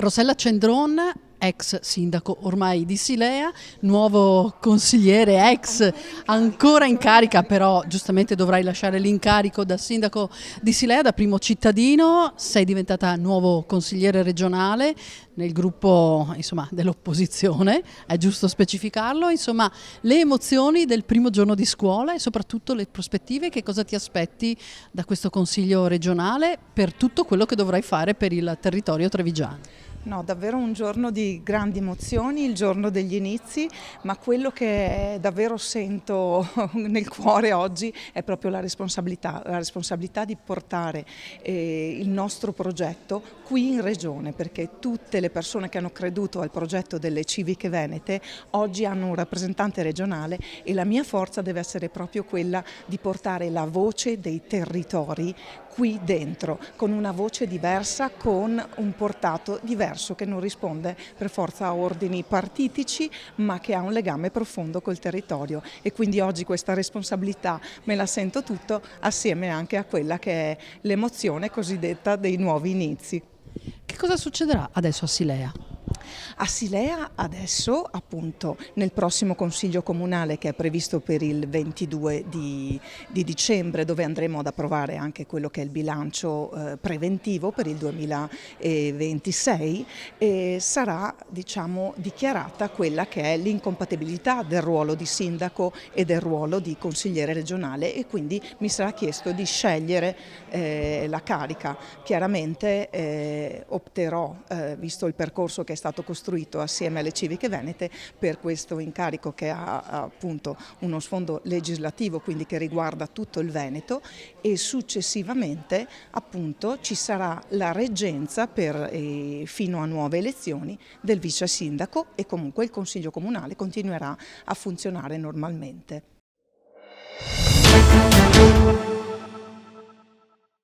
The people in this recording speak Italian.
Rossella Cendron, ex sindaco ormai di Silea, nuovo consigliere, ex ancora in carica, però giustamente dovrai lasciare l'incarico da sindaco di Silea, da primo cittadino, sei diventata nuovo consigliere regionale nel gruppo, insomma, dell'opposizione, è giusto specificarlo, insomma, le emozioni del primo giorno di scuola e soprattutto le prospettive, che cosa ti aspetti da questo consiglio regionale per tutto quello che dovrai fare per il territorio trevigiano? No, davvero un giorno di grandi emozioni, il giorno degli inizi, ma quello che davvero sento nel cuore oggi è proprio la responsabilità di portare il nostro progetto qui in Regione, perché tutte le persone che hanno creduto al progetto delle civiche venete oggi hanno un rappresentante regionale e la mia forza deve essere proprio quella di portare la voce dei territori qui dentro, con una voce diversa, con un portato diverso che non risponde per forza a ordini partitici, ma che ha un legame profondo col territorio, e quindi oggi questa responsabilità me la sento tutto assieme anche a quella che è l'emozione cosiddetta dei nuovi inizi. Che cosa succederà adesso a Silea? A Silea adesso, appunto, nel prossimo Consiglio Comunale, che è previsto per il 22 di dicembre, dove andremo ad approvare anche quello che è il bilancio preventivo per il 2026, sarà, diciamo, dichiarata quella che è l'incompatibilità del ruolo di sindaco e del ruolo di consigliere regionale, e quindi mi sarà chiesto di scegliere la carica. Chiaramente opterò, visto il percorso che è stato costruito assieme alle civiche venete, per questo incarico che ha appunto uno sfondo legislativo, quindi che riguarda tutto il Veneto, e successivamente appunto ci sarà la reggenza fino a nuove elezioni del vice sindaco, e comunque il Consiglio Comunale continuerà a funzionare normalmente.